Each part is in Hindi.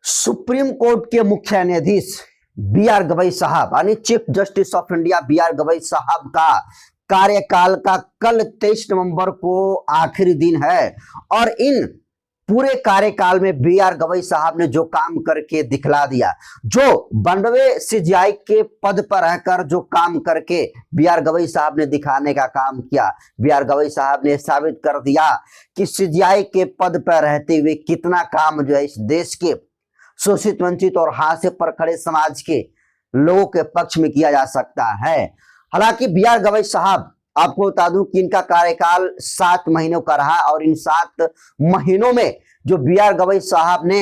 सुप्रीम कोर्ट के मुख्य न्यायाधीश बी आर गवई साहब यानी chief justice of India B R Gavai साहब का कार्यकाल का कल 23 नवंबर को आखिरी दिन है और इन पूरे कार्यकाल में बी आर गवई साहब ने जो काम करके दिखला दिया, जो 92 सीजीआई के पद पर रहकर जो काम करके बी आर गवई साहब ने दिखाने का काम किया। बी आर गवई साहब ने साबित कर दिया कि सीजीआई के पद पर रहते हुए कितना काम जो है इस देश के शोषित वंचित और हाशिए पर खड़े समाज के लोगों के पक्ष में किया जा सकता है। हालांकि बी आर गवई साहब, आपको बता दूं कि इनका कार्यकाल 7 महीनों का रहा और इन 7 महीनों में जो बी आर गवई साहब ने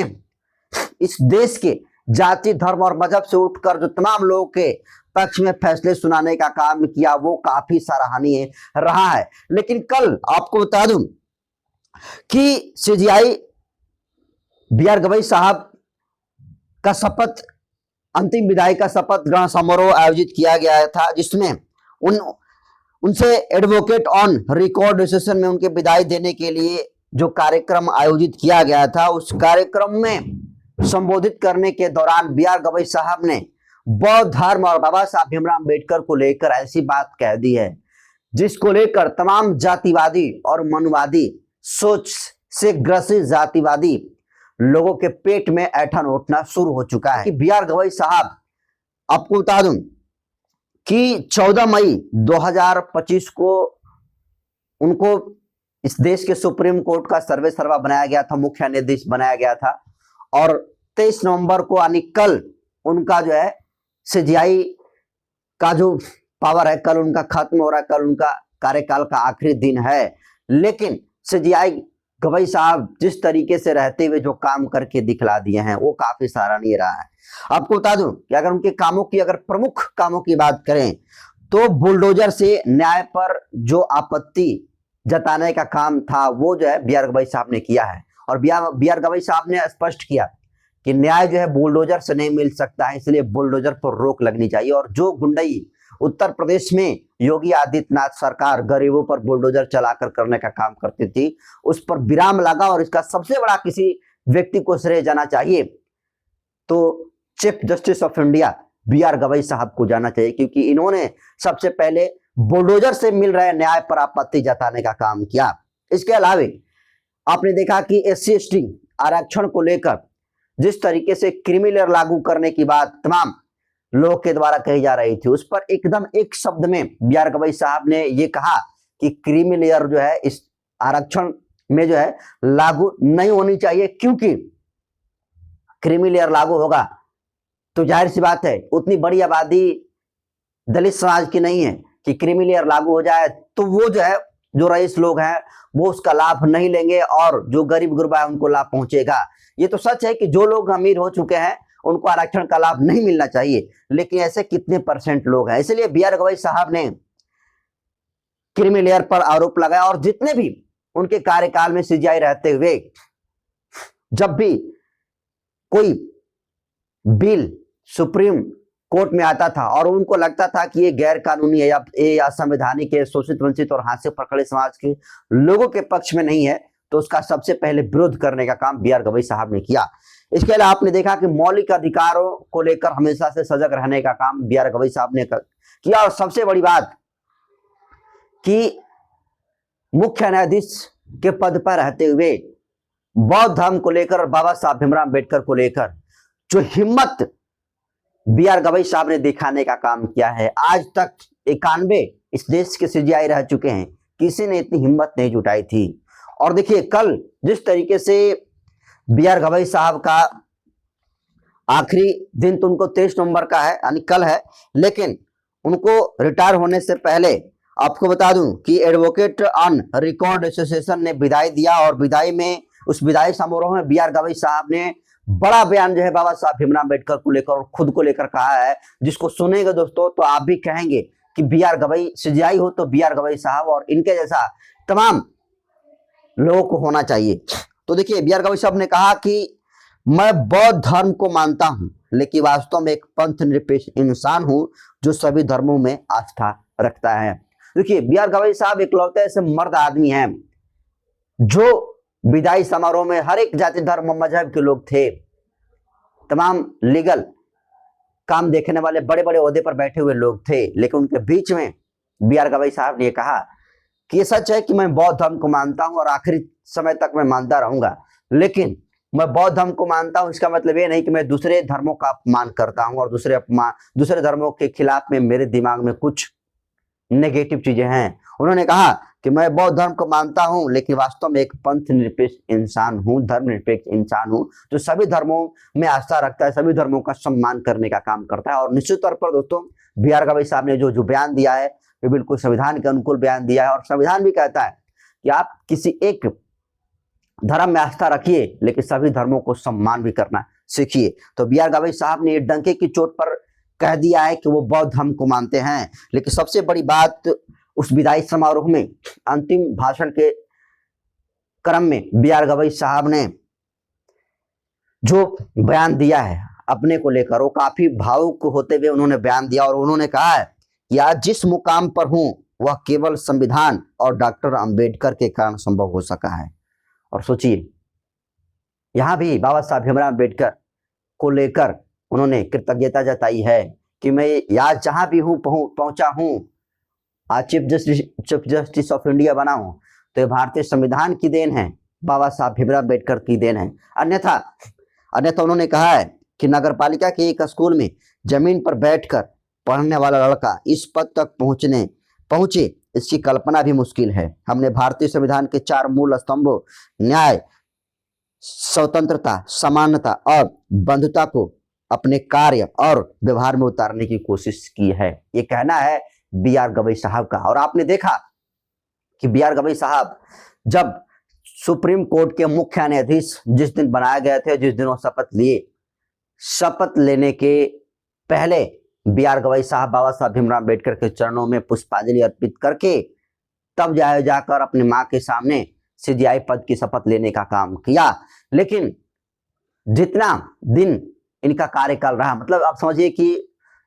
इस देश के जाति धर्म और मजहब से उठकर जो तमाम लोगों के पक्ष में फैसले सुनाने का काम किया वो काफी सराहनीय रहा है। लेकिन कल आपको बता दूं कि सीजीआई बी आर गवई साहब का शपथ, अंतिम विदाई का शपथ ग्रहण समारोह आयोजित किया गया था, जिसमें उनसे एडवोकेट ऑन रिकॉर्ड सेशन में उनके विदाई देने के लिए जो कार्यक्रम आयोजित किया गया था, उस कार्यक्रम में संबोधित करने के दौरान बी आर गवई साहब ने बौद्ध धर्म और बाबा साहब भीमराव अम्बेडकर को लेकर ऐसी बात कह दी है जिसको लेकर तमाम जातिवादी और मनुवादी सोच से ग्रसित जातिवादी लोगों के पेट में ऐंठन उठना शुरू हो चुका है। कि बी आर गवई साहब, आपको बता दूं कि 14 मई 2025 को उनको इस देश के सुप्रीम कोर्ट का सर्वेसर्वा बनाया गया था, मुख्य न्यायाधीश बनाया गया था और 23 नवंबर को यानी कल उनका जो है सीजीआई का जो पावर है कल उनका खत्म हो रहा है, कल उनका कार्यकाल का आखिरी दिन है। लेकिन सीजीआई गवई साहब जिस तरीके से रहते हुए जो काम करके दिखला दिए हैं वो काफी सराहनीय रहा है। आपको बता दूं कि अगर उनके कामों की, अगर प्रमुख कामों की बात करें तो बुलडोजर से न्याय पर जो आपत्ति जताने का काम था वो जो है बी आर गवई साहब ने किया है और बी आर गवई साहब ने स्पष्ट किया कि न्याय जो है बुलडोजर से नहीं मिल सकता है, इसलिए बुलडोजर पर रोक लगनी चाहिए। और जो गुंडई उत्तर प्रदेश में योगी आदित्यनाथ सरकार गरीबों पर बुलडोजर चलाकर करने का काम करती थी, उस पर विराम लगा और इसका सबसे बड़ा किसी व्यक्ति को श्रेय जाना चाहिए तो chief justice of India B R Gavai साहब को जाना चाहिए, क्योंकि इन्होंने सबसे पहले बुलडोजर से मिल रहे न्याय पर आपत्ति जताने का काम किया। इसके अलावा आपने देखा कि SC ST आरक्षण को लेकर जिस तरीके से क्रीमी लेयर लागू करने की बात तमाम लोगों के द्वारा कही जा रही थी, उस पर एकदम एक शब्द में बी आर गवई साहब ने ये कहा कि क्रीमी लेयर जो है इस आरक्षण में जो है लागू नहीं होनी चाहिए, क्योंकि क्रीमी लेयर लागू होगा तो जाहिर सी बात है उतनी बड़ी आबादी दलित समाज की नहीं है कि क्रीमी लेयर लागू हो जाए तो वो जो है जो रईस लोग हैं वो उसका लाभ नहीं लेंगे और जो गरीब गुरबा है उनको लाभ पहुंचेगा। ये तो सच है कि जो लोग अमीर हो चुके हैं उनको आरक्षण का लाभ नहीं मिलना चाहिए, लेकिन ऐसे कितने % लोग हैं। इसलिए बी आर गवई साहब ने क्रीमी लेयर पर आरोप लगाया और जितने भी उनके कार्यकाल में सीजीआई रहते हुए जब भी कोई बिल सुप्रीम कोर्ट में आता था और उनको लगता था कि ये गैर कानूनी है या असंवैधानिक है, शोषित वंचित और हाशिए पर खड़े समाज के लोगों के पक्ष में नहीं है, तो उसका सबसे पहले विरोध करने का काम बी आर गवई साहब ने किया। इसके अलावा आपने देखा कि मौलिक अधिकारों को लेकर हमेशा से सजग रहने का काम बी आर गवई साहब ने किया और सबसे बड़ी बात कि मुख्य न्यायाधीश के पद पर रहते हुए बौद्ध धर्म को लेकर और बाबा साहब भीमराव अम्बेडकर को लेकर जो हिम्मत बी आर गवई साहब ने दिखाने का काम किया है। आज तक 91 इस देश के सीजीआई रह चुके हैं, किसी ने इतनी हिम्मत नहीं जुटाई थी। और देखिए कल जिस तरीके से बी आर गवई साहब का आखिरी दिन तो उनको 23 नवंबर का है यानी कल है, लेकिन उनको रिटायर होने से पहले आपको बता दूं कि एडवोकेट ऑन रिकॉर्ड एसोसिएशन ने विदाई दिया और विदाई में, उस विदाई समारोह में बी आर गवई साहब ने बड़ा बयान जो है बाबा साहब भीमराव अम्बेडकर को लेकर और खुद को लेकर कहा है, जिसको सुनेंगे दोस्तों तो आप भी कहेंगे कि बी आर गवई सीजीआई हो तो बी आर गवई साहब और इनके जैसा तमाम लोगों को होना चाहिए। तो देखिए बी आर गवई साहब ने कहा कि मैं बौद्ध धर्म को मानता हूं, लेकिन वास्तव में एक पंथ निरपेक्ष इंसान हूं जो सभी धर्मों में आस्था रखता है। देखिए बी आर गवई साहब इकलौते ऐसे मर्द आदमी हैं जो विदाई समारोह में हर एक जाति धर्म मजहब के लोग थे तमाम लीगल काम देखने वाले बड़े बड़े ओहदे पर बैठे हुए लोग थे, लेकिन उनके बीच में बी आर गवई साहब ने कहा कि ये सच है कि मैं बौद्ध धर्म को मानता हूं और आखिरी समय तक मैं मानता रहूंगा, लेकिन मैं बौद्ध धर्म को मानता हूं इसका मतलब ये नहीं कि मैं दूसरे धर्मों का अपमान करता हूं और दूसरे धर्मों के खिलाफ में मेरे दिमाग में कुछ नेगेटिव चीजें हैं। उन्होंने कहा कि मैं बौद्ध धर्म को मानता हूं, लेकिन वास्तव में एक पंथ निरपेक्ष इंसान हूं, धर्मनिरपेक्ष इंसान हूं, जो सभी धर्मों में आस्था रखता है, सभी धर्मों का सम्मान करने का काम करता है। और निश्चित तौर पर दोस्तों बी आर गवई साहब ने जो बयान दिया है ये बिल्कुल संविधान के अनुकूल बयान दिया है, और संविधान भी कहता है कि आप किसी एक धर्म में आस्था रखिए, लेकिन सभी धर्मों को सम्मान भी करना सीखिए। तो बी आर गवई साहब ने ये डंके की चोट पर कह दिया है कि वो बौद्ध धर्म को मानते हैं। लेकिन सबसे बड़ी बात, उस विदाई समारोह में अंतिम भाषण के क्रम में बी आर गवई साहब ने जो बयान दिया है अपने को लेकर, वो काफी भावुक होते हुए उन्होंने बयान दिया और उन्होंने कहा है कि आज जिस मुकाम पर हूं वह केवल संविधान और डॉक्टर अंबेडकर के कारण संभव हो सका है। और सोचिए, यहां भी बाबा साहब भीमराव अंबेडकर को लेकर उन्होंने कृतज्ञता जताई है कि मैं आज जहां भी हूं पहुंचा हूं, आज चीफ जस्टिस ऑफ इंडिया बना हूं, तो ये भारतीय संविधान की देन है, बाबा साहब भीमराव अंबेडकर की देन है। अन्यथा उन्होंने कहा है कि नगरपालिका के एक स्कूल में जमीन पर बैठकर पढ़ने वाला लड़का इस पद तक पहुंचे, इसकी कल्पना भी मुश्किल है। हमने भारतीय संविधान के 4 मूल स्तंभों न्याय, स्वतंत्रता, समानता और बंधुता को अपने कार्य और व्यवहार में उतारने की कोशिश की है। ये कहना है बी आर गवई साहब का। और आपने देखा कि बी आर गवई साहब जब सुप्रीम कोर्ट के मुख्य न्यायाधीश जिस दिन बनाए गए थे, जिस दिन वो शपथ लेने के पहले बी आर गवई साहब बाबा साहब भीमराव अंबेडकर के चरणों में पुष्पांजलि अर्पित करके तब जाकर अपनी मां के सामने सीजीआई पद की शपथ लेने का काम किया। लेकिन जितना दिन इनका कार्यकाल रहा, मतलब आप समझिए कि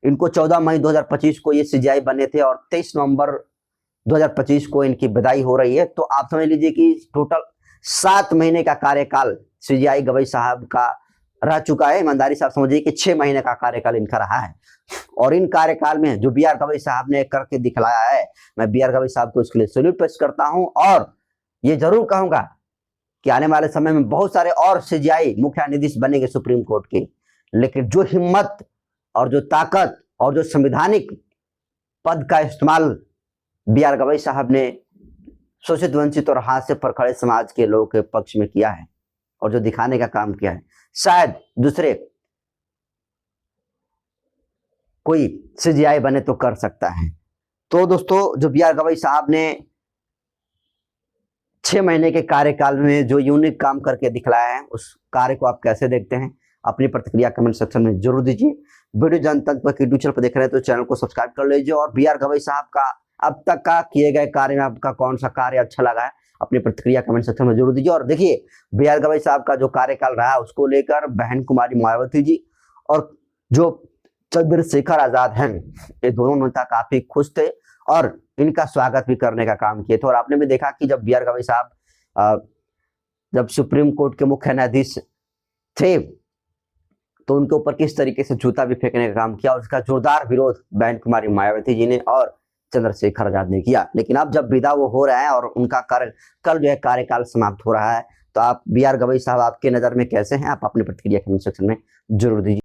इनको 14 मई 2025 को ये सीजीआई बने थे और 23 नवंबर 2025 को इनकी विदाई हो रही है, तो आप समझ लीजिए कि टोटल 7 महीने का कार्यकाल सीजीआई गवई साहब का रह चुका है। ईमानदारी से आप समझिए कि 6 महीने का कार्यकाल इनका रहा है, और इन कार्यकाल में जो बी आर गवई साहब ने करके दिखलाया है, मैं बी आर गवई साहब को इसके लिए सैल्यूट पेश करता हूं। और ये जरूर कहूंगा कि आने वाले समय में बहुत सारे और सीजीआई मुख्य न्यायाधीश बनेंगे सुप्रीम कोर्ट के, लेकिन जो हिम्मत और जो ताकत और जो संवैधानिक पद का इस्तेमाल बी आर गवई साहब ने शोषित, वंचित और हाथ से पर खड़े समाज के लोगों के पक्ष में किया है और जो दिखाने का काम किया है, शायद दूसरे कोई सीजीआई बने तो कर सकता है। तो दोस्तों, जो बी आर गवई साहब ने 6 महीने के कार्यकाल में जो यूनिक काम करके दिखलाया है, उस कार्य को आप कैसे देखते हैं? अपनी प्रतिक्रिया कमेंट सेक्शन में जरूर दीजिए। वीडियो जनता तक यूट्यूब चैनल पर देख रहे हैं तो चैनल को सब्सक्राइब कर लीजिए, और बी आर गवई साहब का अब तक का किए गए कार्य में आपका कौन सा कार्य अच्छा लगा है, अपनी प्रतिक्रिया कमेंट सेक्शन में जरूर दीजिए। और देखिए, बी आर गवई साहब का जो कार्यकाल रहा उसको लेकर बहन कुमारी मायावती जी और जो चंद्रशेखर आजाद हैं, ये दोनों नेता काफी खुश थे और इनका स्वागत भी करने का काम किए थे। और आपने भी देखा कि जब बी आर गवई साहब जब सुप्रीम कोर्ट के मुख्य न्यायाधीश थे तो उनके ऊपर किस तरीके से जूता भी फेंकने का काम किया, और उसका जोरदार विरोध बहन कुमारी मायावती जी ने और चंद्रशेखर आजाद ने किया। लेकिन अब जब विदा वो हो रहे हैं और उनका कल जो है कार्यकाल समाप्त हो रहा है, तो आप बी आर गवई साहब आपके नजर में कैसे हैं? आप अपनी प्रतिक्रिया कमेंट सेक्शन में जरूर दीजिए।